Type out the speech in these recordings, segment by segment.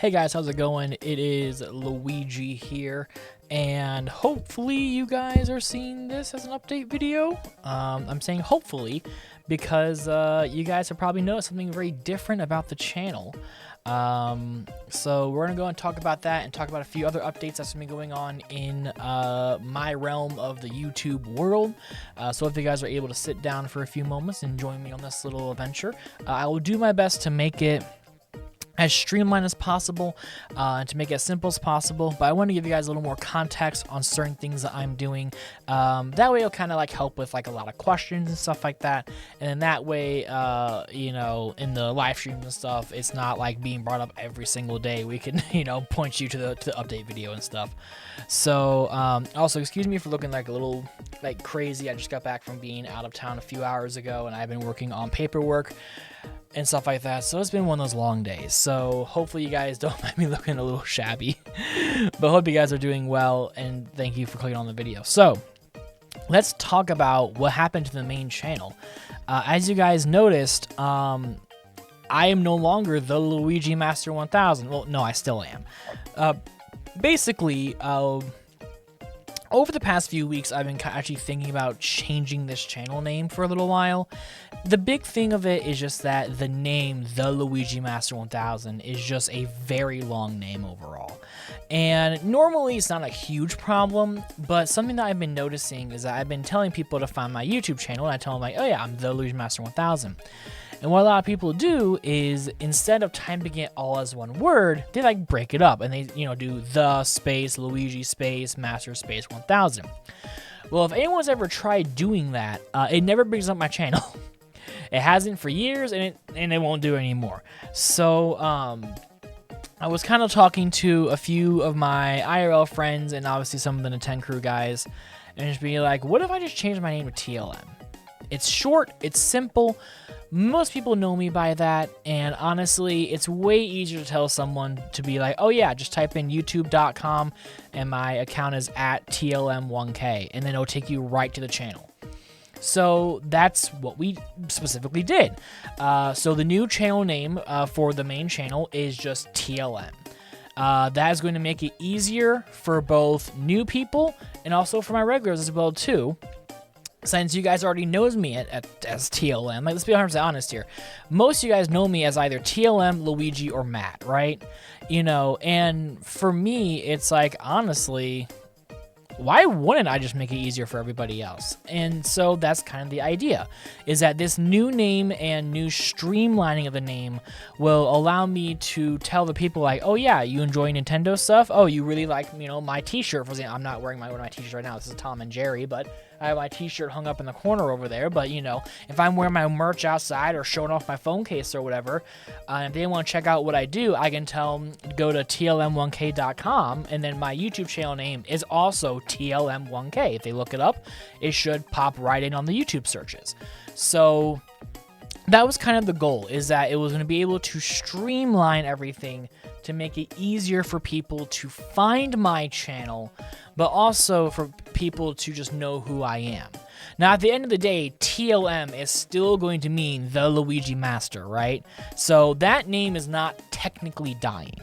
Hey guys, how's it going? It is Luigi here, and hopefully you guys are seeing this as an update video. I'm saying hopefully because you guys have probably noticed something very different about the channel. So we're gonna go and talk about that and talk about a few other updates that's gonna be going on in my realm of the YouTube world. So if you guys are able to sit down for a few moments and join me on this little adventure, I will do my best to make it as streamlined as possible and to make it as simple as possible, but I want to give you guys a little more context on certain things that I'm doing. That way it'll kind of like help with like a lot of questions and stuff like that, and then that way you know, in the live streams and stuff, it's not like being brought up every single day. We can, you know, point you to the update video and stuff. So also excuse me for looking like a little like crazy. I just got back from being out of town a few hours ago, and I've been working on paperwork and stuff like that, so it's been one of those long days. So hopefully you guys don't mind me looking a little shabby, but hope you guys are doing well, and thank you for clicking on the video. So let's talk about what happened to the main channel. As you guys noticed, I am no longer the Luigi Master 1000. Well, no, I still am. Basically, over the past few weeks, I've been actually thinking about changing this channel name for a little while. The big thing of it is just that the name, the Luigi Master 1000, is just a very long name overall. And normally it's not a huge problem, but something that I've been noticing is that I've been telling people to find my YouTube channel, and I tell them like, oh yeah, I'm the Luigi Master 1000. And what a lot of people do is, instead of typing it all as one word, they like break it up and they, you know, do the space Luigi space Master space 1000. Well, if anyone's ever tried doing that, it never brings up my channel. It hasn't for years, and it won't do it anymore. So I was kind of talking to a few of my IRL friends and obviously some of the Nintendo crew guys, and just being like, what if I just change my name to TLM? It's short, it's simple. Most people know me by that, and honestly, it's way easier to tell someone to be like, oh yeah, just type in youtube.com and my account is at TLM1K, and then it'll take you right to the channel. So that's what we specifically did. So the new channel name for the main channel is just TLM. That is going to make it easier for both new people and also for my regulars as well too. Since you guys already knows me as TLM, like, let's be 100% honest here. Most of you guys know me as either TLM, Luigi, or Matt, right? You know, and for me, it's like, honestly, why wouldn't I just make it easier for everybody else? And so that's kind of the idea, is that this new name and new streamlining of the name will allow me to tell the people like, oh yeah, you enjoy Nintendo stuff? Oh, you really like, you know, my t-shirt. For example, I'm not wearing one of my t-shirts right now. This is Tom and Jerry, but I have my t-shirt hung up in the corner over there. But, you know, if I'm wearing my merch outside or showing off my phone case or whatever, if they want to check out what I do, I can tell them, go to TLM1K.com, and then my YouTube channel name is also TLM1K. If they look it up, it should pop right in on the YouTube searches. So that was kind of the goal, is that it was going to be able to streamline everything to make it easier for people to find my channel, but also for people to just know who I am. Now, at the end of the day, TLM is still going to mean the Luigi Master, right? So that name is not technically dying.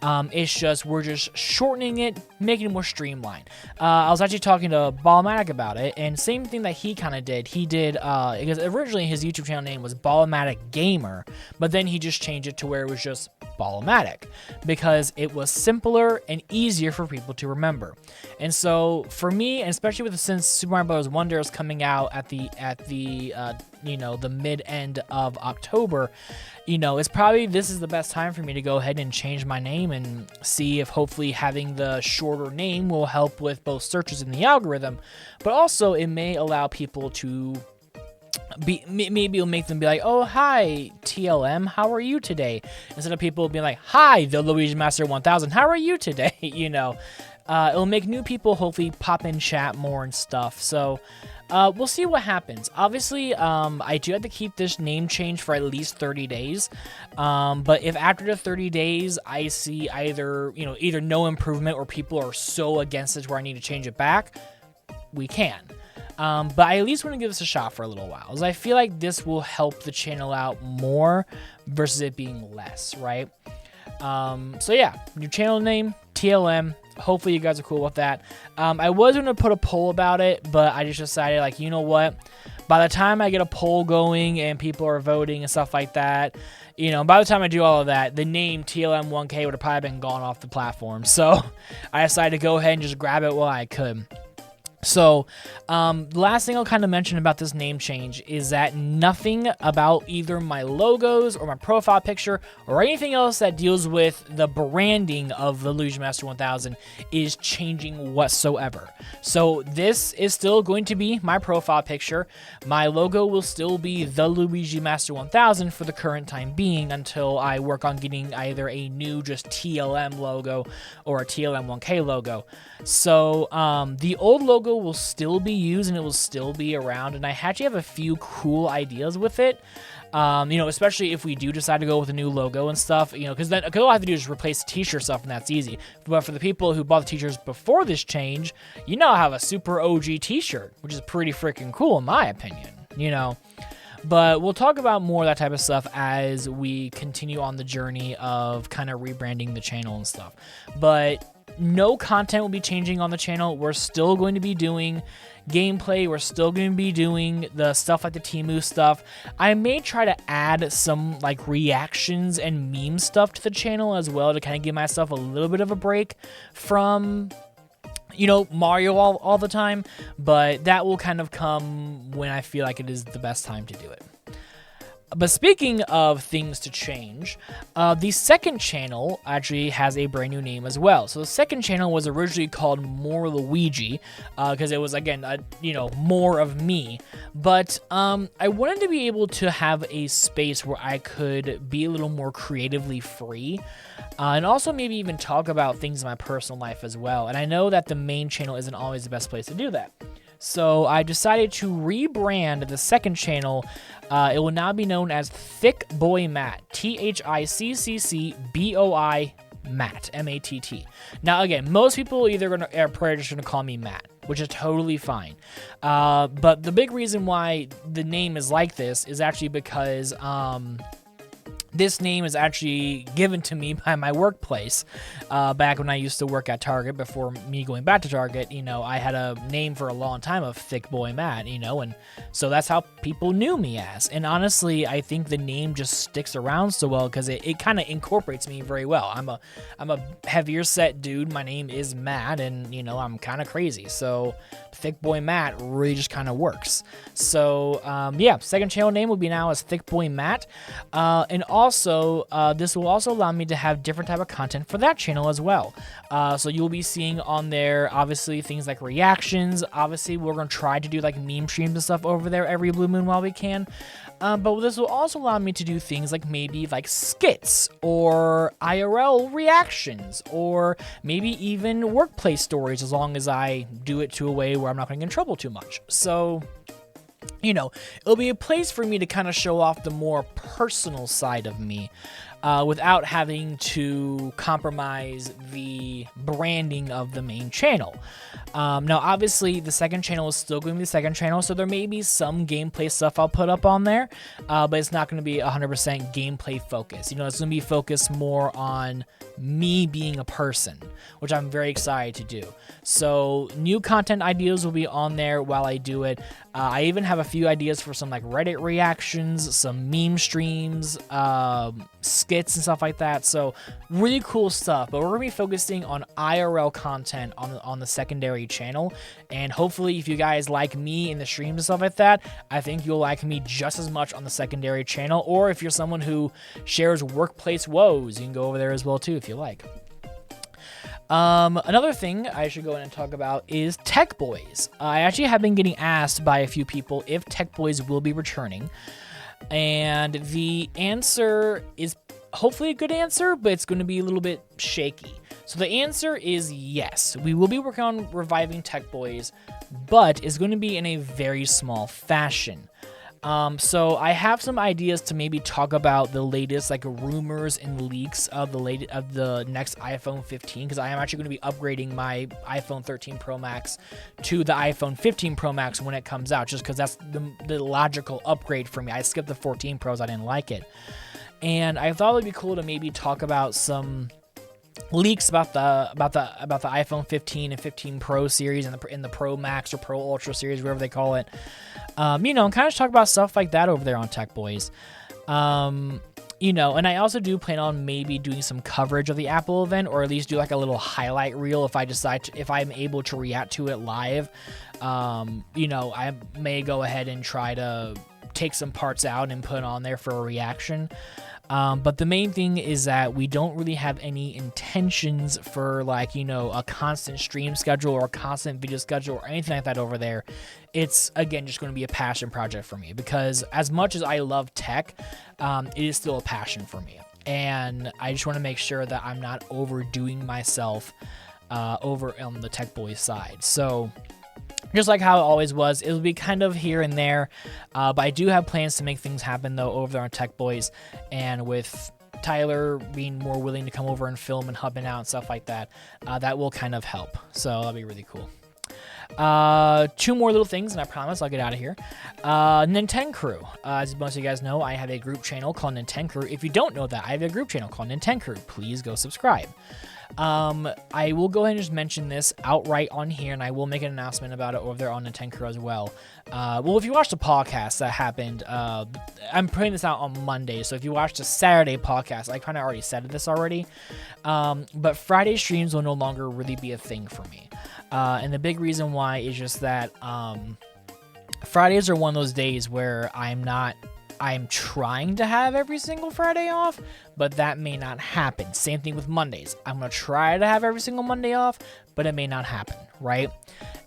It's just, we're just shortening it, making it more streamlined. I was actually talking to Ballomatic about it, and same thing that he kind of did. He did, because originally his YouTube channel name was Ballomatic Gamer, but then he just changed it to where it was just Ballomatic, because it was simpler and easier for people to remember. And so for me, and especially since Super Mario Bros. Wonder is coming out at the you know, the mid-end of October, you know, this is the best time for me to go ahead and change my name and see if hopefully having the shorter name will help with both searches in the algorithm, but also it may allow people to maybe it'll make them be like, oh, hi, TLM, how are you today? Instead of people being like, hi, the Luigi Master 1000, how are you today? You know, it'll make new people hopefully pop in chat more and stuff. So we'll see what happens. Obviously, I do have to keep this name change for at least 30 days. But if after the 30 days I see either no improvement or people are so against it where I need to change it back, we can. But I at least want to give this a shot for a little while, as I feel like this will help the channel out more versus it being less, right? So yeah, new channel name, TLM. Hopefully you guys are cool with that. I was going to put a poll about it, but I just decided, like, you know what? By the time I get a poll going and people are voting and stuff like that, you know, by the time I do all of that, the name TLM1K would have probably been gone off the platform. So I decided to go ahead and just grab it while I could. So, the last thing I'll kind of mention about this name change is that nothing about either my logos or my profile picture or anything else that deals with the branding of the Luigi Master 1000 is changing whatsoever. So this is still going to be my profile picture. My logo will still be the Luigi Master 1000 for the current time being until I work on getting either a new just TLM logo or a TLM1K logo. So, the old logo will still be used and it will still be around, and I actually have a few cool ideas with it. You know, especially if we do decide to go with a new logo and stuff, you know, because all I have to do is replace the t-shirt stuff, and that's easy. But for the people who bought the t-shirts before this change, you now have a super OG t-shirt, which is pretty freaking cool in my opinion, you know. But we'll talk about more of that type of stuff as we continue on the journey of kind of rebranding the channel and stuff. But no content will be changing on the channel. We're still going to be doing gameplay. We're still going to be doing the stuff like the Temu stuff. I may try to add some like reactions and meme stuff to the channel as well to kind of give myself a little bit of a break from, you know, Mario all the time. But that will kind of come when I feel like it is the best time to do it. But speaking of things to change, the second channel actually has a brand new name as well. So the second channel was originally called More Luigi, because it was, again, you know, more of me. But I wanted to be able to have a space where I could be a little more creatively free, and also maybe even talk about things in my personal life as well. And I know that the main channel isn't always the best place to do that. So I decided to rebrand the second channel. It will now be known as Thick Boy Matt, ThiccBoi Matt, M-A-T-T. Now again, most people are probably just gonna call me Matt, which is totally fine. But the big reason why the name is like this is actually because this name is actually given to me by my workplace. Back when I used to work at Target, before me going back to Target, you know, I had a name for a long time of Thick Boy Matt, you know, and so that's how people knew me as. And honestly, I think the name just sticks around so well because it kind of incorporates me very well. I'm a heavier set dude. My name is Matt, and, you know, I'm kind of crazy. So Thick Boy Matt really just kind of works. So, yeah, second channel name will be now as Thick Boy Matt. And also, this will also allow me to have different type of content for that channel as well. So you'll be seeing on there, obviously, things like reactions. Obviously, we're going to try to do like meme streams and stuff over there every blue moon while we can. But this will also allow me to do things like maybe like skits or IRL reactions or maybe even workplace stories, as long as I do it to a way where I'm not going to get in trouble too much. So, you know, it'll be a place for me to kind of show off the more personal side of me without having to compromise the branding of the main channel. Now, obviously, the second channel is still going to be the second channel, so there may be some gameplay stuff I'll put up on there, but it's not going to be 100% gameplay focused. You know, it's going to be focused more on me being a person, which I'm very excited to do. So new content ideas will be on there while I do it. I even have a few ideas for some like Reddit reactions, some meme streams, skits and stuff like that. So really cool stuff, but we're gonna be focusing on IRL content on the secondary channel. And hopefully if you guys like me in the streams and stuff like that, I think you'll like me just as much on the secondary channel. Or if you're someone who shares workplace woes, you can go over there as well too if you like. Another thing I should go in and talk about is Tech Boys. I actually have been getting asked by a few people if Tech Boys will be returning, and the answer is hopefully a good answer, but it's going to be a little bit shaky. So the answer is yes, we will be working on reviving Tech Boys, but it's going to be in a very small fashion. So I have some ideas to maybe talk about the latest like rumors and leaks of the next iPhone 15, because I am actually going to be upgrading my iPhone 13 Pro Max to the iPhone 15 Pro Max when it comes out, just because that's the logical upgrade for me. I skipped the 14 Pros, I didn't like it. and I thought it would be cool to maybe talk about some leaks about the iPhone 15 and 15 Pro series and in the Pro Max or Pro Ultra series, whatever they call it. You know, and kind of talk about stuff like that over there on Tech Boys. You know, and I also do plan on maybe doing some coverage of the Apple event, or at least do like a little highlight reel if I decide to, if I'm able to react to it live. You know, I may go ahead and try to take some parts out and put on there for a reaction. But the main thing is that we don't really have any intentions for, like, you know, a constant stream schedule or a constant video schedule or anything like that over there. It's, again, just going to be a passion project for me, because as much as I love tech, it is still a passion for me. And I just want to make sure that I'm not overdoing myself over on the Tech Boys side. So just like how it always was, it'll be kind of here and there, but I do have plans to make things happen, though, over there on Tech Boys, and with Tyler being more willing to come over and film and hubbing out and stuff like that, that will kind of help, so that'll be really cool. 2 more little things, and I promise I'll get out of here. Nintendo Crew. As most of you guys know, I have a group channel called Nintendo Crew. If you don't know that, I have a group channel called Nintendo Crew. Please go subscribe. I will go ahead and just mention this outright on here, and I will make an announcement about it over there on Nintendo Crew as well. Well, if you watched the podcast that happened, I'm putting this out on Monday, so if you watched the Saturday podcast, I kind of already said this already, but Friday streams will no longer really be a thing for me. And the big reason why is just that Fridays are one of those days where I'm trying to have every single Friday off, but that may not happen. Same thing with Mondays. I'm going to try to have every single Monday off, but it may not happen, right?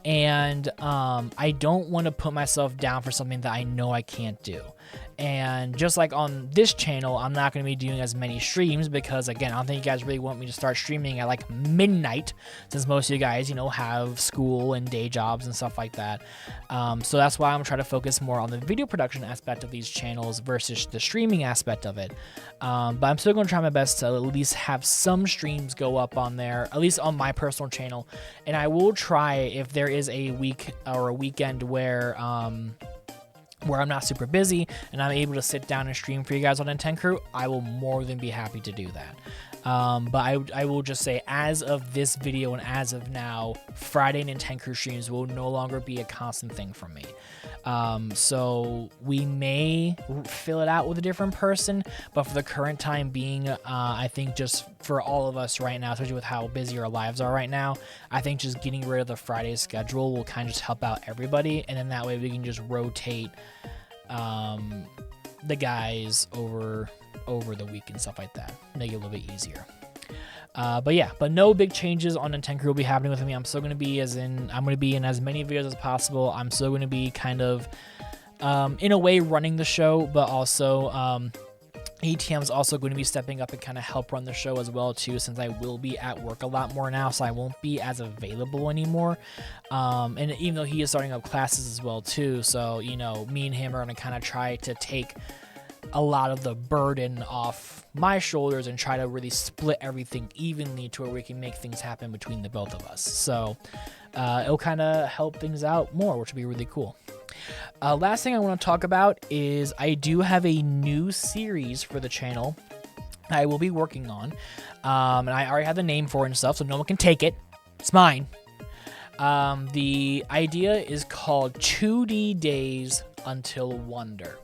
And I don't want to put myself down for something that I know I can't do. And just like on this channel, I'm not going to be doing as many streams because, again, I don't think you guys really want me to start streaming at like midnight, since most of you guys, you know, have school and day jobs and stuff like that. So that's why I'm going to try to focus more on the video production aspect of these channels versus the streaming aspect of it. But I'm still going to try my best to at least have some streams go up on there, at least on my personal channel. And I will try, if there is a week or a weekend where I'm not super busy and I'm able to sit down and stream for you guys on Nintendo Crew, I will more than be happy to do that. But I will just say, as of this video and as of now, Friday Nintendo Crew streams will no longer be a constant thing for me. So we may fill it out with a different person, but for the current time being, I think just for all of us right now, especially with how busy our lives are right now, I think just getting rid of the Friday schedule will kind of just help out everybody, and then that way we can just rotate the guys over the week and stuff like that, make it a little bit easier. But yeah, but no big changes on Nintendo Crew will be happening with me. I'm still going to be I'm going to be in as many videos as possible. I'm still going to be kind of, in a way, running the show, but also, ATM is also going to be stepping up and kind of help run the show as well too, since I will be at work a lot more now, so I won't be as available anymore. And even though he is starting up classes as well too, so, you know, me and him are going to kind of try to take a lot of the burden off my shoulders and try to really split everything evenly to where we can make things happen between the both of us. So it'll kind of help things out more, which will be really cool. Last thing I want to talk about is I do have a new series for the channel I will be working on, and I already have the name for it and stuff, so no one can take it. It's mine. The idea is called 2D Days Until Wonder.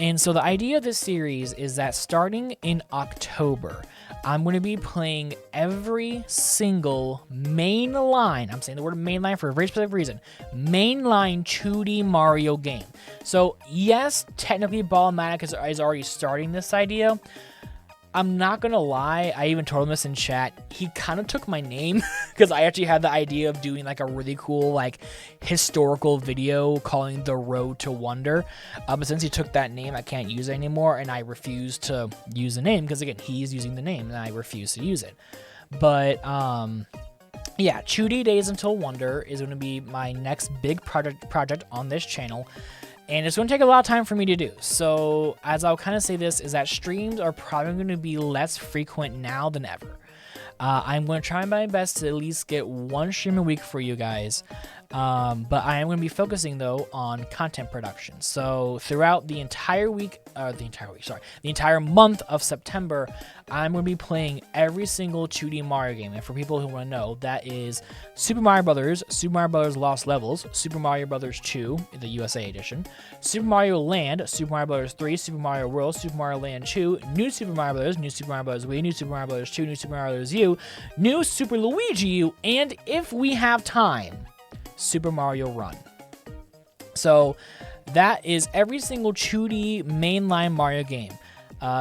And so the idea of this series is that starting in October, I'm going to be playing every single mainline, I'm saying the word mainline for a very specific reason, mainline 2D Mario game. So yes, technically Ballmatic is already starting this idea. I'm not going to lie, I even told him this in chat, he kind of took my name, because I actually had the idea of doing like a really cool like historical video calling The Road to Wonder, but since he took that name, I can't use it anymore, and I refuse to use the name, because again, he's using the name, and I refuse to use it. But, yeah, 2D Days Until Wonder is going to be my next big project on this channel. And it's going to take a lot of time for me to do. So, as I'll kind of say this, is that streams are probably going to be less frequent now than ever. I'm going to try my best to at least get one stream a week for you guys. But I am going to be focusing though on content production. So throughout the entire month of September, I'm going to be playing every single 2D Mario game. And for people who want to know, that is Super Mario Brothers, Super Mario Brothers Lost Levels, Super Mario Brothers 2, the USA edition, Super Mario Land, Super Mario Brothers 3, Super Mario World, Super Mario Land 2, New Super Mario Brothers, New Super Mario Brothers Wii, New Super Mario Brothers 2, New Super Mario Brothers U, New Super Luigi U, and if we have time, Super Mario Run. So that is every single 2D mainline Mario game.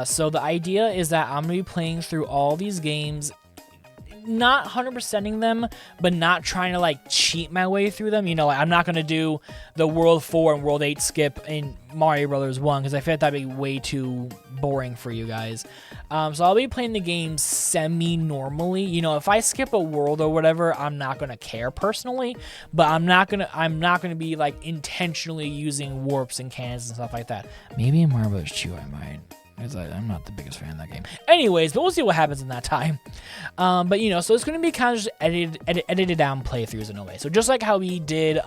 So the idea is that I'm going to be playing through all these games, not 100%ing them, but not trying to like cheat my way through them. You know, like, I'm not going to do the World 4 and World 8 skip in Mario Brothers 1 because I feel like that'd be way too boring for you guys. So I'll be playing the game semi-normally. You know, if I skip a world or whatever, I'm not going to care personally, but I'm not going to be like intentionally using warps and cannons and stuff like that. Maybe in Mario Brothers 2 I might. Because I'm not the biggest fan of that game. Anyways, but we'll see what happens in that time. But, you know, so it's going to be kind of just edited down playthroughs in a way. So just like how we did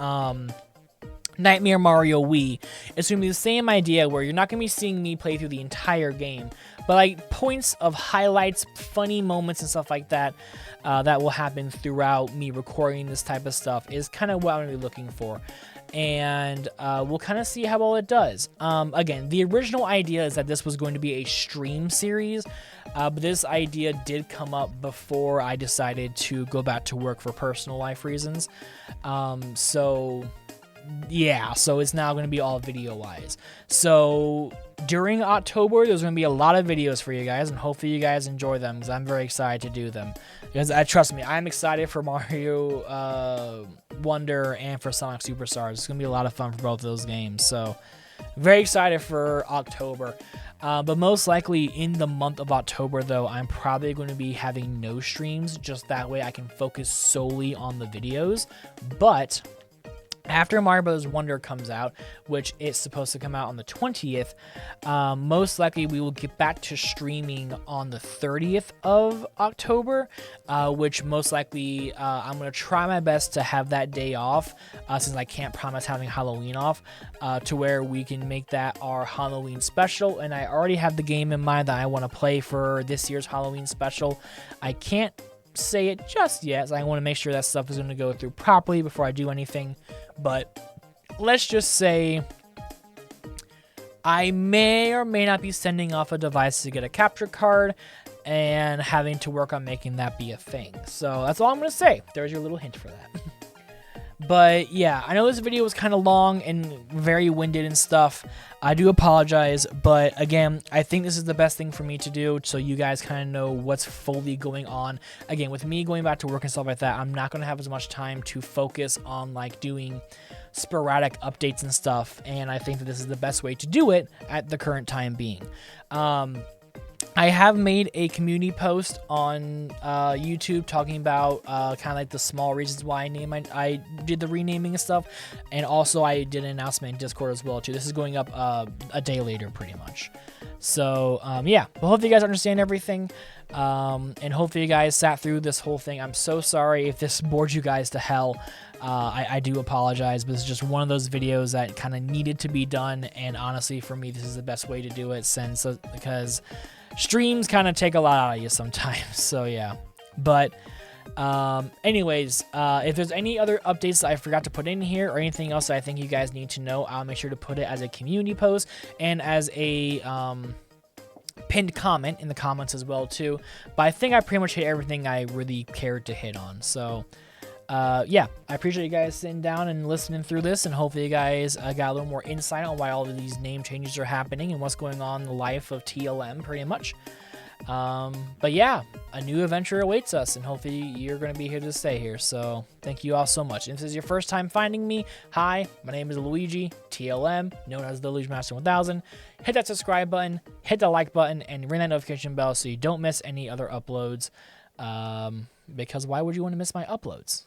Nightmare Mario Wii, it's going to be the same idea where you're not going to be seeing me play through the entire game. But, like, points of highlights, funny moments and stuff like that that will happen throughout me recording this type of stuff is kind of what I'm going to be looking for. And we'll kind of see how well it does. Again, the original idea is that this was going to be a stream series, but this idea did come up before I decided to go back to work for personal life reasons. So it's now going to be all video-wise. So during October, there's going to be a lot of videos for you guys, and hopefully you guys enjoy them because I'm very excited to do them. Because trust me, I'm excited for Mario Wonder and for Sonic Superstars. It's going to be a lot of fun for both of those games. So very excited for October. But most likely in the month of October, though, I'm probably going to be having no streams. Just that way I can focus solely on the videos. But after Mario Bros. Wonder comes out, which is supposed to come out on the 20th, most likely we will get back to streaming on the 30th of October, which most likely I'm going to try my best to have that day off, since I can't promise having Halloween off, to where we can make that our Halloween special. And I already have the game in mind that I want to play for this year's Halloween special. I can't say it just yet, so I want to make sure that stuff is going to go through properly before I do anything. But let's just say I may or may not be sending off a device to get a capture card and having to work on making that be a thing. So that's all I'm going to say. There's your little hint for that. But yeah, I know this video was kind of long and very winded and stuff. I do apologize, but again, I think this is the best thing for me to do so you guys kind of know what's fully going on. Again, with me going back to work and stuff like that, I'm not going to have as much time to focus on like doing sporadic updates and stuff, and I think that this is the best way to do it at the current time being. I have made a community post on YouTube talking about kind of like the small reasons why I did the renaming and stuff, and also I did an announcement in Discord as well too. This is going up a day later pretty much. So yeah, well, hopefully you guys understand everything, and hopefully you guys sat through this whole thing. I'm so sorry if this bored you guys to hell. I do apologize, but it's just one of those videos that kind of needed to be done, and honestly for me this is the best way to do it because streams kind of take a lot out of you sometimes. So yeah, but anyways, if there's any other updates that I forgot to put in here or anything else that I think you guys need to know, I'll make sure to put it as a community post and as a pinned comment in the comments as well too. But I think I pretty much hit everything I really cared to hit on. So yeah, I appreciate you guys sitting down and listening through this, and hopefully you guys got a little more insight on why all of these name changes are happening and what's going on in the life of TLM pretty much. But yeah, a new adventure awaits us, and hopefully you're going to be here to stay here. So thank you all so much. If this is your first time finding me, hi, my name is Luigi, TLM, known as the Luigi Master 1000. Hit that subscribe button, hit the like button, and ring that notification bell so you don't miss any other uploads. Because why would you want to miss my uploads?